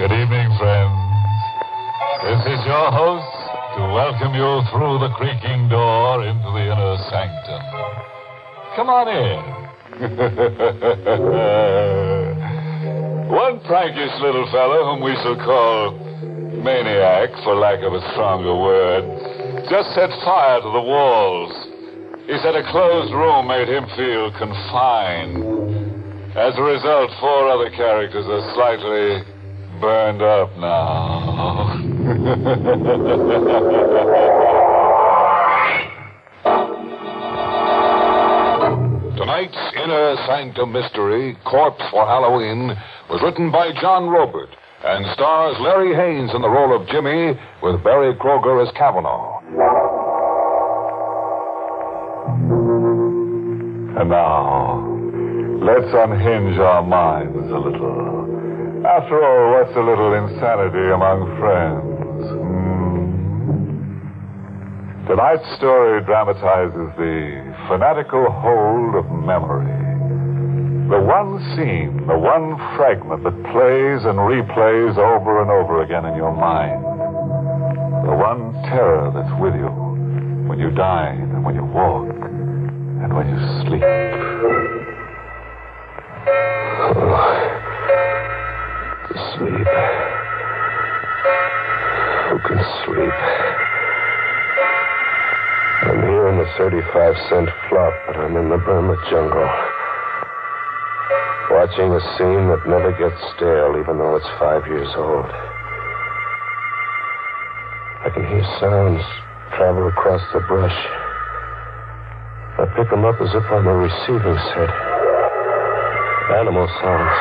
Good evening, friends. This is your host to welcome you through the creaking door into the inner sanctum. Come on in. One prankish little fellow, whom we shall call Maniac, for lack of a stronger word, just set fire to the walls. He said a closed room made him feel confined. As a result, 4 other characters are slightly burned up now. Tonight's Inner Sanctum Mystery, Corpse for Halloween, was written by John Robert and stars Larry Haynes in the role of Jimmy with Barry Kroger as Kavanaugh. And now, let's unhinge our minds a little. After all, what's a little insanity among friends? Tonight's story dramatizes the fanatical hold of memory. The one scene, the one fragment that plays and replays over and over again in your mind. The one terror that's with you when you dine and when you walk and when you sleep. To sleep. Who can sleep? I'm here in the 35-cent flop, but I'm in the Burma jungle. Watching a scene that never gets stale, even though it's 5 years old. I can hear sounds travel across the brush. I pick them up as if I'm a receiving set. Animal sounds.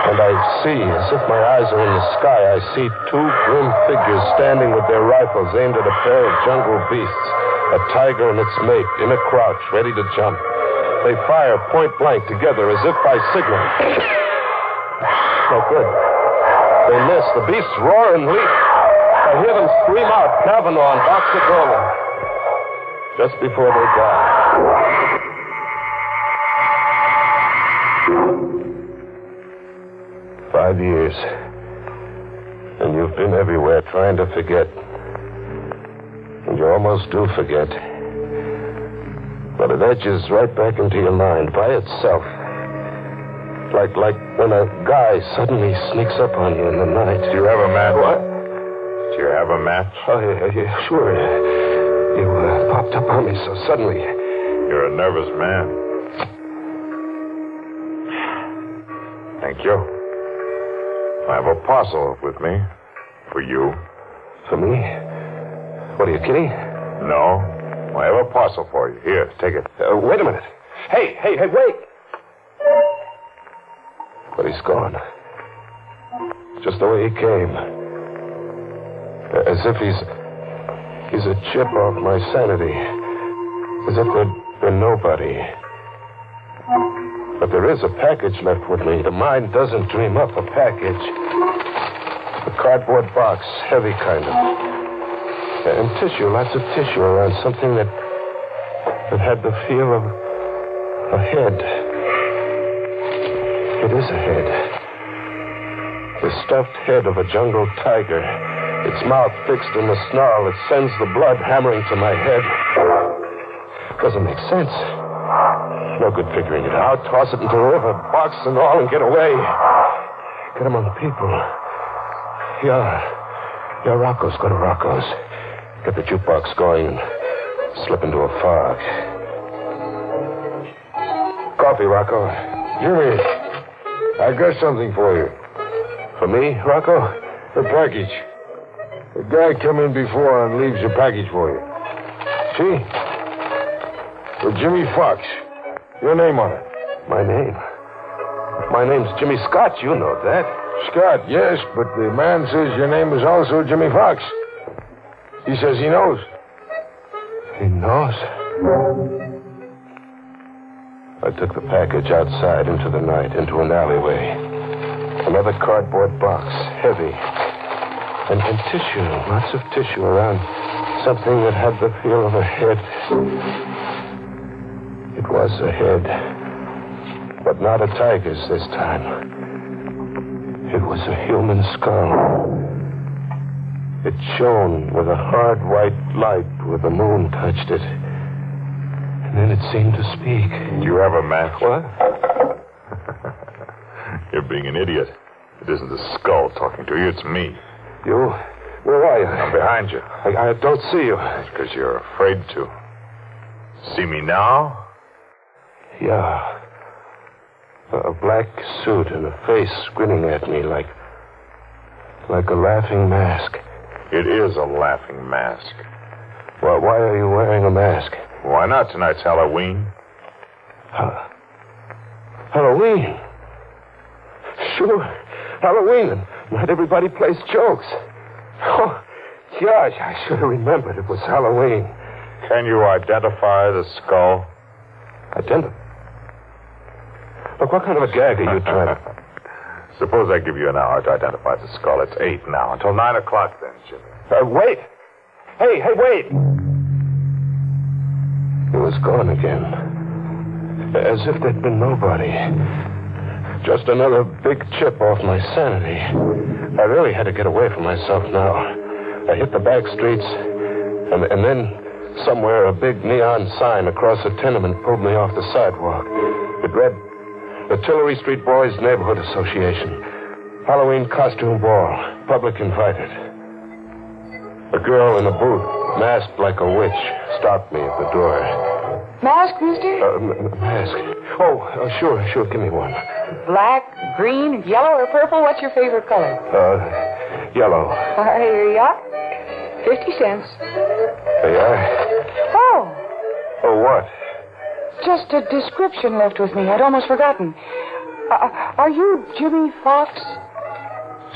And I see, as if my eyes are in the sky, I see 2 grim figures standing with their rifles aimed at a pair of jungle beasts, a tiger and its mate, in a crouch, ready to jump. They fire point blank together as if by signal. No good. They miss. The beasts roar and leap. I hear them scream out, Kavanaugh and Boxagola, just before they die. 5 years. And you've been everywhere trying to forget. And you almost do forget. But it edges right back into your mind by itself. Like when a guy suddenly sneaks up on you in the night. Do you have a match? What? Do you have a match? Oh, yeah, sure. You popped up on me so suddenly. You're a nervous man. Thank you. I have a parcel with me. For you. For me? What, are you kidding? No. I have a parcel for you. Here, take it. Wait a minute. Hey, wait! But he's gone. Just the way he came. As if he's a chip off my sanity. As if there'd been nobody. But there is a package left with me. The mind doesn't dream up a package. A cardboard box, heavy kind of. And tissue, lots of tissue around something that had the feel of a head. It is a head. The stuffed head of a jungle tiger. Its mouth fixed in a snarl that sends the blood hammering to my head. Doesn't make sense. No good figuring it out. Toss it into the river, box and all, and get away. Get among people. Yeah, Rocco's. Go to Rocco's. Get the jukebox going and slip into a fog. Coffee, Rocco. Jimmy, I got something for you. For me, Rocco? A package. A guy come in before and leaves a package for you. See? For Jimmy Fox. Your name on it. My name? My name's Jimmy Scott. You know that. Scott, yes, but the man says your name is also Jimmy Fox. He says he knows. He knows? I took the package outside into the night, into an alleyway. Another cardboard box, heavy. And tissue, lots of tissue around something that had the feel of a head. It was a head, but not a tiger's this time. It was a human skull. It shone with a hard white light where the moon touched it. And then it seemed to speak. Do you have a match? What? You're being an idiot. It isn't the skull talking to you, it's me. You? Where are you? I'm behind you. I don't see you. It's because you're afraid to. See me now? Yeah. A black suit and a face grinning at me like a laughing mask. It is a laughing mask. Well, why are you wearing a mask? Why not? Tonight's Halloween. Halloween? Sure. Halloween. Not everybody plays jokes. Oh, gosh, I should have remembered it was Halloween. Can you identify the skull? Look, what kind of a gag are you trying to... Suppose I give you an hour to identify the skull. It's 8 now. Until 9 o'clock then, Jimmy. Wait. Hey, wait. It was gone again. As if there'd been nobody. Just another big chip off my sanity. I really had to get away from myself now. I hit the back streets, and then somewhere a big neon sign across a tenement pulled me off the sidewalk. It read, the Tillery Street Boys Neighborhood Association. Halloween costume ball. Public invited. A girl in a booth, masked like a witch, stopped me at the door. Mask, mister? Mask. Oh, sure. Give me one. Black, green, yellow, or purple? What's your favorite color? Yellow. Here you are. 50 cents. There you are. Oh, Oh, what? just a description left with me. I'd almost forgotten. Are you Jimmy Fox?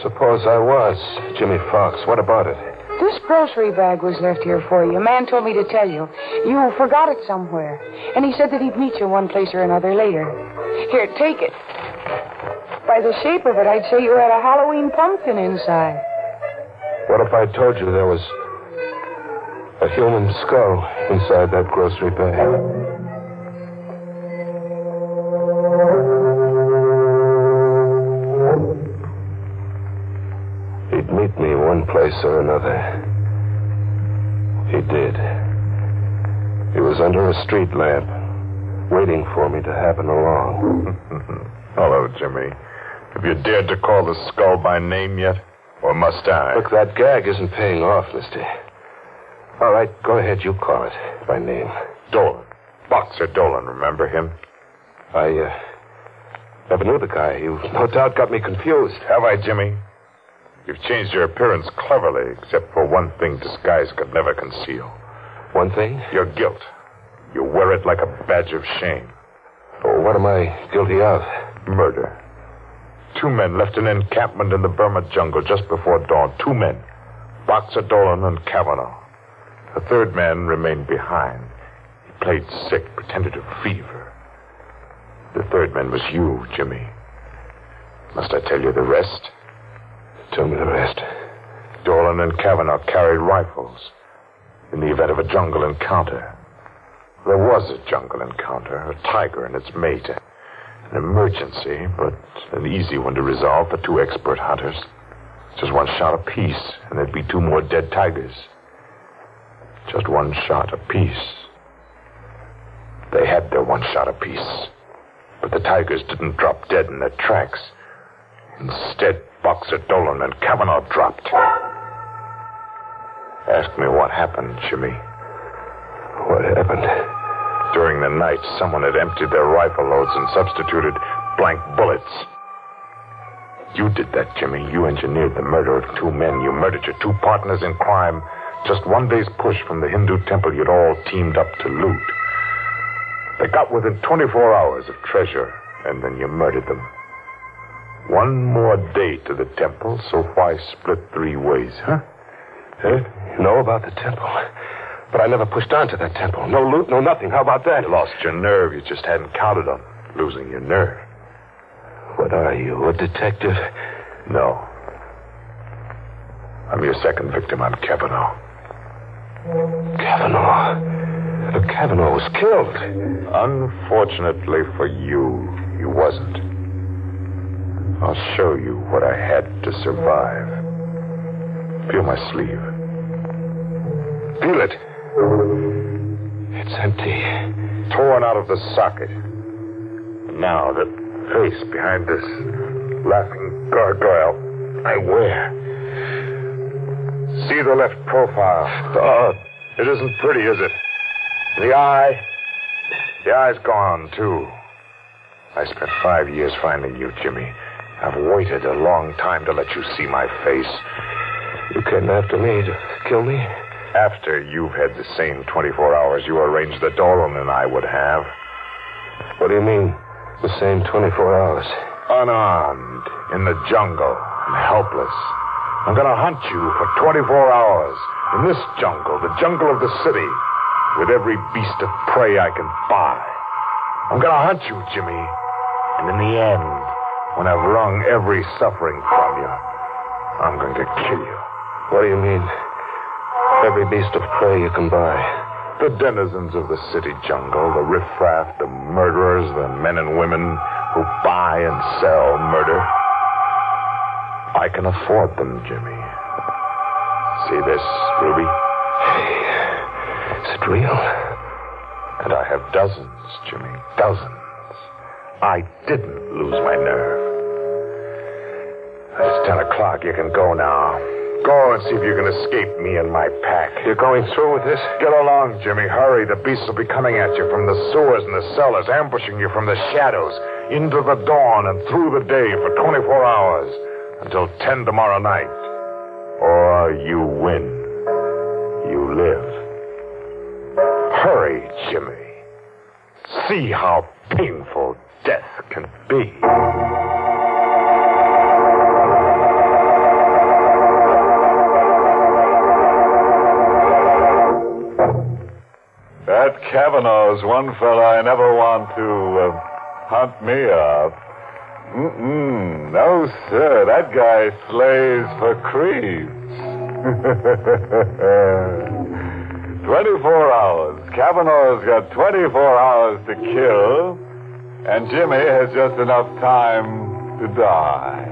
Suppose I was Jimmy Fox. What about it? This grocery bag was left here for you. A man told me to tell you. You forgot it somewhere. And he said that he'd meet you one place or another later. Here, take it. By the shape of it, I'd say you had a Halloween pumpkin inside. What if I told you there was a human skull inside that grocery bag? He'd meet me one place or another. He did. He was under a street lamp, waiting for me to happen along. Hello, Jimmy. Have you dared to call the skull by name yet? Or must I? Look, that gag isn't paying off, mister. All right, go ahead. You call it by name. Dolan. Boxer Dolan, remember him? I never knew the guy. You no doubt got me confused. Have I, Jimmy? You've changed your appearance cleverly, except for one thing disguise could never conceal. One thing? Your guilt. You wear it like a badge of shame. Oh, what am I guilty of? Murder. 2 men left an encampment in the Burma jungle just before dawn. 2 men. Boxer Dolan and Kavanaugh. A 3rd man remained behind. He played sick, pretended to have fever. The 3rd man was you, Jimmy. Must I tell you the rest? Tell me the rest. Dolan and Kavanaugh carried rifles in the event of a jungle encounter. There was a jungle encounter, a tiger and its mate. An emergency, but an easy one to resolve for 2 expert hunters. Just 1 shot apiece, and there'd be 2 more dead tigers. Just 1 shot apiece. They had their 1 shot apiece. But the tigers didn't drop dead in their tracks. Instead, Boxer Dolan and Kavanaugh dropped. Ask me what happened, Jimmy. What happened? During the night, someone had emptied their rifle loads and substituted blank bullets. You did that, Jimmy. You engineered the murder of 2 men. You murdered your 2 partners in crime. Just 1 day's push from the Hindu temple you'd all teamed up to loot. They got within 24 hours of treasure, and then you murdered them. 1 more day to the temple, so why split 3 ways, huh? You know about the temple. But I never pushed on to that temple. No loot, no nothing. How about that? You lost your nerve. You just hadn't counted on losing your nerve. What are you, a detective? No. I'm your 2nd victim. I'm Kavanaugh. Kavanaugh? Kavanaugh was killed. Unfortunately for you, he wasn't. I'll show you what I had to survive. Feel my sleeve. Feel it. It's empty. Torn out of the socket. Now the face behind this laughing gargoyle I wear. See the left profile. Oh, it isn't pretty, is it? The eye's gone, too. I spent 5 years finding you, Jimmy. I've waited a long time to let you see my face. You came after me to kill me? After you've had the same 24 hours you arranged that Dolan and I would have. What do you mean, the same 24 hours? Unarmed, in the jungle, and helpless. I'm going to hunt you for 24 hours. In this jungle, the jungle of the city, with every beast of prey I can buy. I'm going to hunt you, Jimmy. And in the end, when I've wrung every suffering from you, I'm going to kill you. What do you mean? Every beast of prey you can buy. The denizens of the city jungle, the riffraff, the murderers, the men and women who buy and sell murder. I can afford them, Jimmy. See this, Ruby? Is it real? And I have dozens, Jimmy, dozens. I didn't lose my nerve. It's 10 o'clock. You can go now. Go and see if you can escape me and my pack. You're going through with this? Get along, Jimmy. Hurry. The beasts will be coming at you from the sewers and the cellars, ambushing you from the shadows, into the dawn and through the day for 24 hours, until 10 tomorrow night. Or you win. You live. Hurry, Jimmy. See how painful death can be. That Kavanaugh's one fella I never want to hunt me up. No, sir. That guy slays for creeps. 24 hours. Kavanaugh's got 24 hours to kill, and Jimmy has just enough time to die.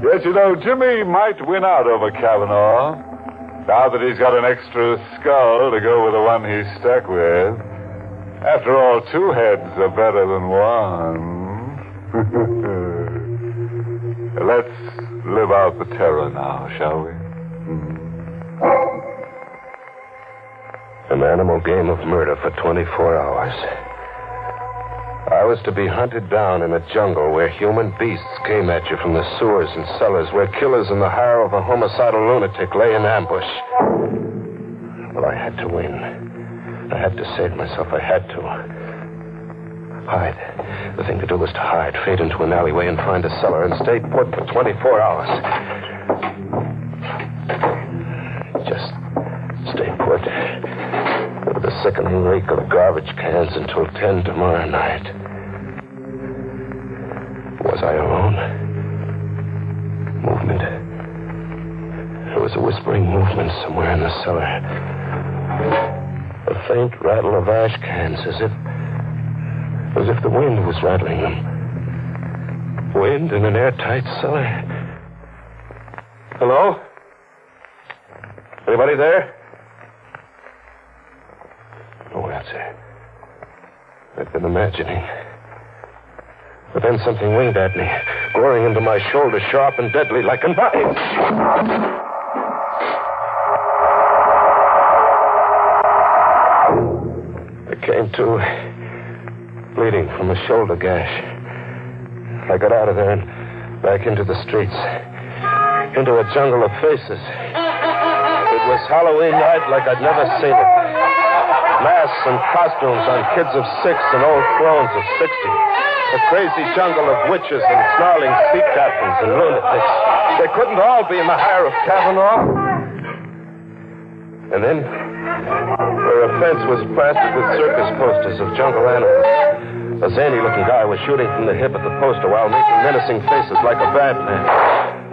Yes, you know, Jimmy might win out over Kavanaugh, now that he's got an extra skull to go with the one he's stuck with. After all, 2 heads are better than 1. Let's live out the terror now, shall we? An animal game of murder for 24 hours. I was to be hunted down in a jungle where human beasts came at you from the sewers and cellars, where killers in the hire of a homicidal lunatic lay in ambush. Well, I had to win. I had to save myself. I had to. Hide. The thing to do was to hide, fade into an alleyway and find a cellar and stay put for 24 hours. Just stay put. With the sickening reek of the garbage cans until 10 tomorrow night. Was I alone? Movement. There was a whispering movement somewhere in the cellar. A faint rattle of ash cans, as if the wind was rattling them. Wind in an airtight cellar. Hello? Anybody there? No answer. I'd been imagining. But then something winged at me, goring into my shoulder, sharp and deadly like a knife. I came to, bleeding from a shoulder gash. I got out of there and back into the streets, into a jungle of faces. It was Halloween night like I'd never seen it. Masks and costumes on kids of 6 and old crones of 60. A crazy jungle of witches and snarling sea captains and lunatics. They couldn't all be in the hire of Kavanaugh. And then, where a fence was plastered with circus posters of jungle animals, a zany-looking guy was shooting from the hip at the poster while making menacing faces like a bad man.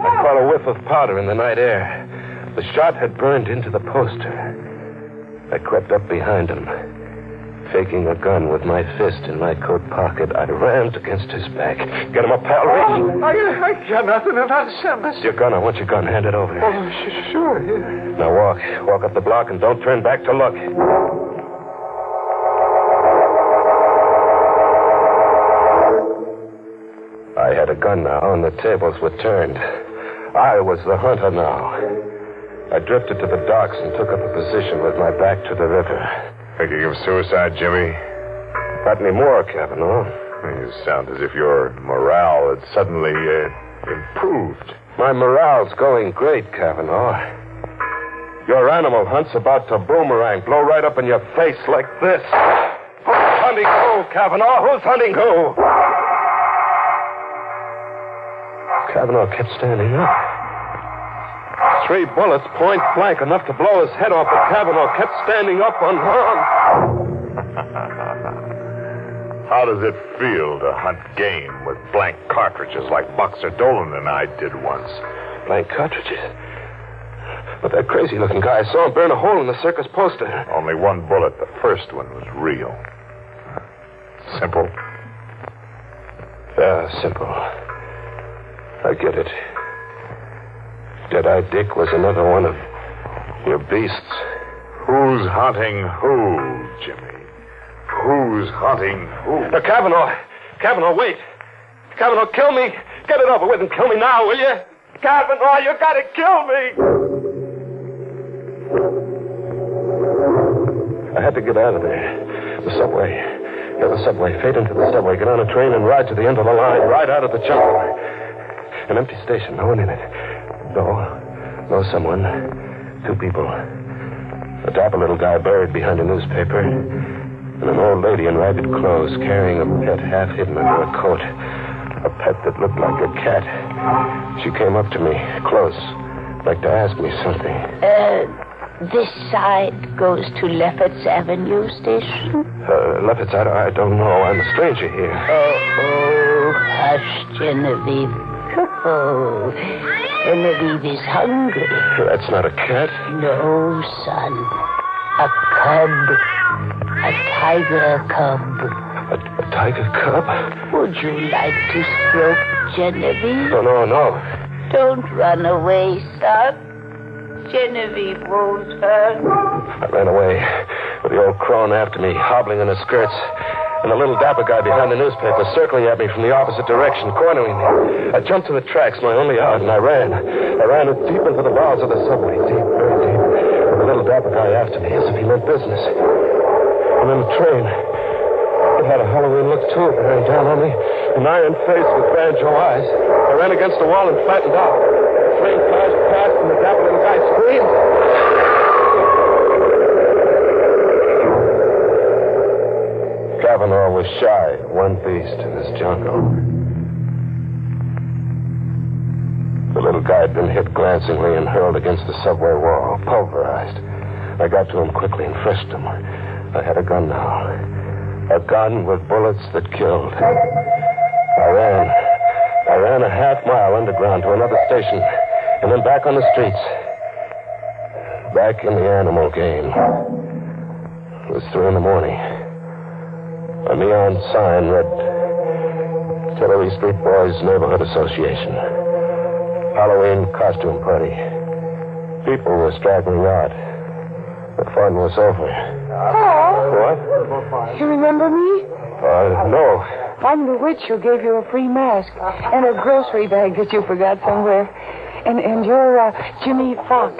I caught a whiff of powder in the night air. The shot had burned into the poster. I crept up behind him, Faking a gun with my fist in my coat pocket, I rammed against his back. Get him up, pal. Reach. I got nothing in that sentence. Your gun. I want your gun. Hand it over. Oh, sure, yeah. Now walk. Walk up the block and don't turn back to look. I had a gun now, and the tables were turned. I was the hunter now. I drifted to the docks and took up a position with my back to the river. Thinking of suicide, Jimmy? Not anymore, Kavanaugh. You sound as if your morale had suddenly improved. My morale's going great, Kavanaugh. Your animal hunt's about to boomerang, blow right up in your face like this. Who's hunting who, Kavanaugh? Who's hunting who? Kavanaugh kept standing up. 3 bullets, point blank, enough to blow his head off, but Kavanaugh kept standing up unharmed. How does it feel to hunt game with blank cartridges like Boxer Dolan and I did once? Blank cartridges? But that crazy-looking guy, I saw him burn a hole in the circus poster. Only 1 bullet. The first one was real. Simple. Yeah, simple. I get it. Dead-Eye Dick was another one of your beasts. Who's hunting who, Jimmy? Who's hunting who? Kavanaugh! Kavanaugh, wait! Kavanaugh, kill me! Get it over with and kill me now, will you? Kavanaugh, you gotta kill me! I had to get out of there. The subway. Yeah, the subway. Fade into the subway. Get on a train and ride to the end of the line. Ride out of the jungle. An empty station. No one in it. No, someone. 2 people. A dapper little guy buried behind a newspaper, and an old lady in ragged clothes carrying a pet half hidden under a coat. A pet that looked like a cat. She came up to me, close, like to ask me something. This side goes to Lefferts Avenue Station? Lefferts, I don't know. I'm a stranger here. Oh, hush, Genevieve. Oh, Genevieve is hungry. That's not a cat. No, son. A cub. A tiger cub. A tiger cub? Would you like to stroke Genevieve? No. Don't run away, son. Genevieve won't hurt. I ran away with the old crone after me, hobbling in her skirts. And the little dapper guy behind the newspaper circling at me from the opposite direction, cornering me. I jumped to the tracks, my only out, and I ran. I ran deep into the bowels of the subway, deep, very deep, with the little dapper guy after me, as if he meant business. And then the train. It had a Halloween look, too, bearing down on me. An iron face with banjo eyes. I ran against the wall and flattened out. The train flashed past, and the dapper little guy screamed. Kavanaugh was shy, one beast in this jungle. The little guy had been hit glancingly and hurled against the subway wall, pulverized. I got to him quickly and frisked him. I had a gun now. A gun with bullets that killed. I ran a half-mile underground to another station, and then back on the streets. Back in the animal game. It was 3 a.m. A neon sign read, Tillery Street Boys Neighborhood Association. Halloween costume party. People were straggling out. The fun was over. Oh. What? You remember me? No. I'm the witch who gave you a free mask and a grocery bag that you forgot somewhere. And you're Jimmy Fox.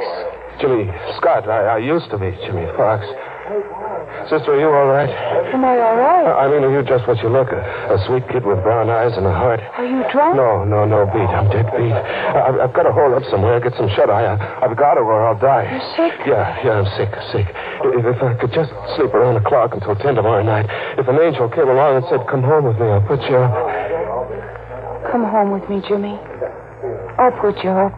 Jimmy Scott. I used to be Jimmy Fox. Sister, are you all right? Am I all right? I mean, are you just what you look? A sweet kid with brown eyes and a heart. Are you drunk? No, beat. I'm dead beat. I've got to hole up somewhere, get some shut-eye. I've got to or I'll die. You're sick? Yeah, I'm sick. If I could just sleep around the clock until 10 tomorrow night. If an angel came along and said, come home with me, I'll put you up. Come home with me, Jimmy. I'll put you up.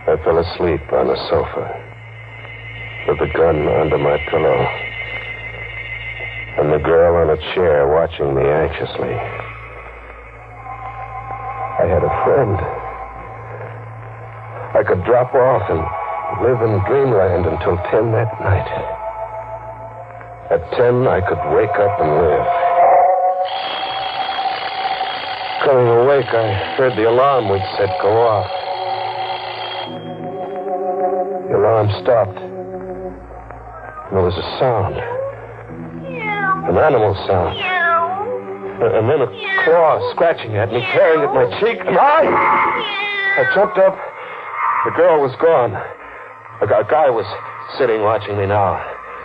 I fell asleep on the sofa with the gun under my pillow and the girl on a chair watching me anxiously. I had a friend. I could drop off and live in dreamland until 10 that night. At 10, I could wake up and live. Coming awake, I heard the alarm we'd set go off. The alarm stopped. And there was a sound. An animal sound. And then a claw scratching at me, tearing at my cheek, and I jumped up. The girl was gone. A guy was sitting watching me now.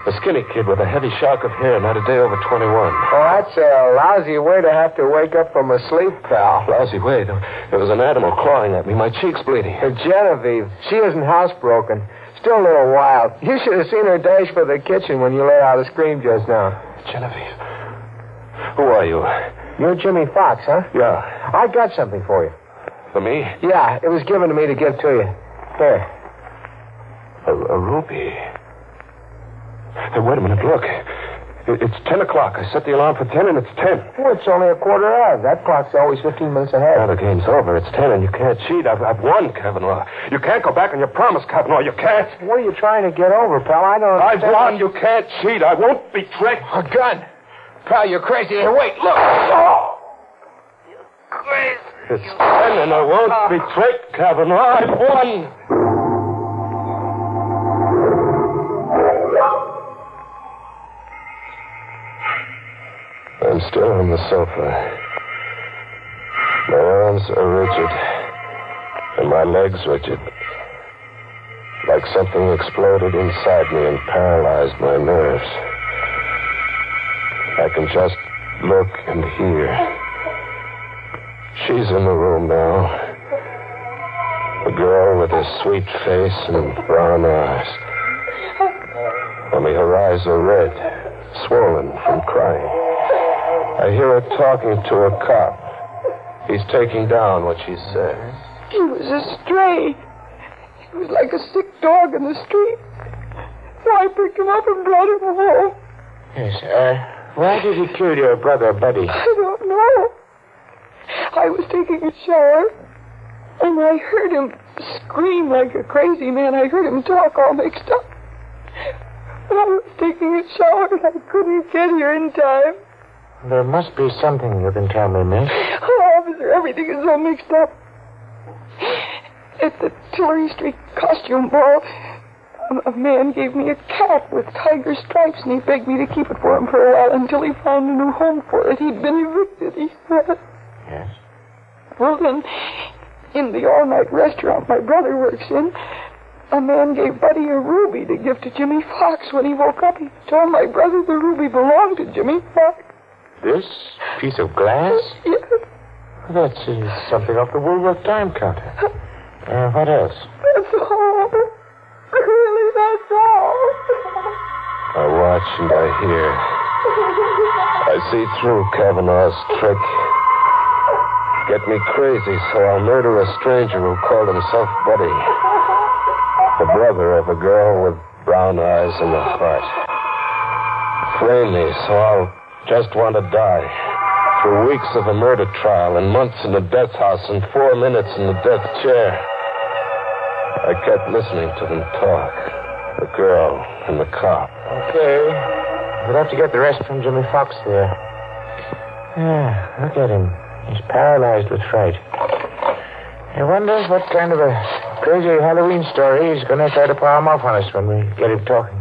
A skinny kid with a heavy shock of hair, not a day over 21. Oh, that's a lousy way to have to wake up from a sleep, pal. Lousy way. There was an animal clawing at me. My cheek's bleeding. Genevieve, she isn't housebroken. Still a little wild. You should have seen her dash for the kitchen when you let out a scream just now. Genevieve. Who are you? You're Jimmy Fox, huh? Yeah. I got something for you. For me? Yeah, it was given to me to give to you. Here. A ruby. Hey, wait a minute, look. It's 10 o'clock. I set the alarm for 10, and it's 10. Well, it's only a quarter hour. That clock's always 15 minutes ahead. Now the game's over. It's 10, and you can't cheat. I've won, Kavanaugh. You can't go back on your promise, Kavanaugh. You can't. What are you trying to get over, pal? I don't I've understand. won. You can't cheat. I won't be tricked. A gun. Pal, you're crazy. Here, wait, look. Oh! It's 10, and I won't be tricked, Kavanaugh. I've won. I'm still on the sofa. My arms are rigid, and my legs rigid. Like something exploded inside me and paralyzed my nerves. I can just look and hear. She's in the room now. A girl with a sweet face and brown eyes. Only her eyes are red, swollen from crying. I hear her talking to a cop. He's taking down what she says. He was a stray. He was like a sick dog in the street. So I picked him up and brought him home. Yes, why did he kill your brother, Buddy? I don't know. I was taking a shower, and I heard him scream like a crazy man. I heard him talk all mixed up. But I was taking a shower, and I couldn't get here in time. There must be something you can tell me, miss. Oh, officer, everything is so mixed up. At the Tillery Street costume ball, a man gave me a cat with tiger stripes, and he begged me to keep it for him for a while until he found a new home for it. He'd been evicted, he said. Yes? Well, then, in the all-night restaurant my brother works in, a man gave Buddy a ruby to give to Jimmy Fox. When he woke up, he told my brother the ruby belonged to Jimmy Fox. This piece of glass? Yes. That's something off the Woolworth time counter. What else? That's all. Really, that's all. I watch and I hear. I see through Kavanaugh's trick. Get me crazy, so I'll murder a stranger who called himself Buddy. The brother of a girl with brown eyes and a heart. Frame me, so I'll just want to die. Through weeks of a murder trial and months in the death house and 4 minutes in the death chair. I kept listening to them talk. The girl and the cop. Okay. We'll have to get the rest from Jimmy Fox there. Yeah, look at him. He's paralyzed with fright. I wonder what kind of a crazy Halloween story he's going to try to palm off on us when we get him talking.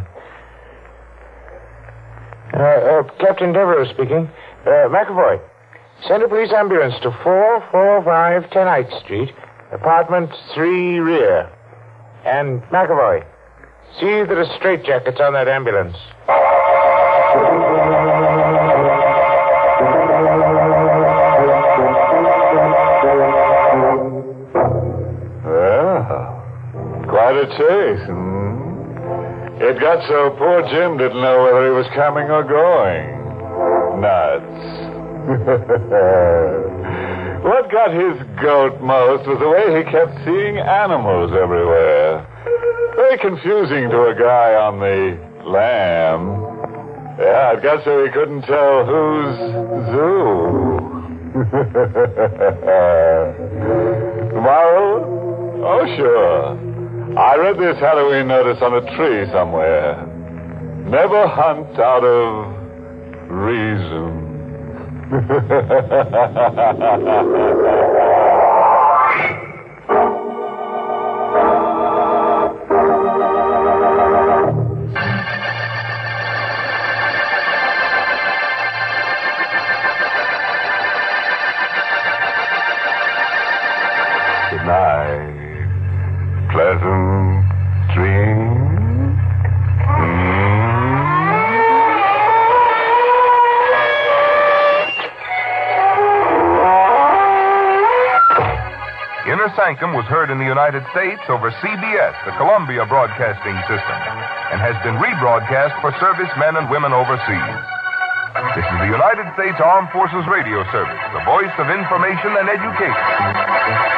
Captain Devereaux speaking. McAvoy, send a police ambulance to 445 10th Street, apartment 3 rear. And McAvoy, see that a straitjacket's on that ambulance. Well, quite a chase. It got so poor Jim didn't know whether he was coming or going. Nuts. What got his goat most was the way he kept seeing animals everywhere. Very confusing to a guy on the lamb. Yeah, it got so he couldn't tell who's zoo. Moral? Oh, sure. I read this Halloween notice on a tree somewhere. Never hunt out of reason. Good night. Pleasant dreams. Inner Sanctum was heard in the United States over CBS, the Columbia Broadcasting System, and has been rebroadcast for servicemen and women overseas. This is the United States Armed Forces Radio Service, the voice of information and education.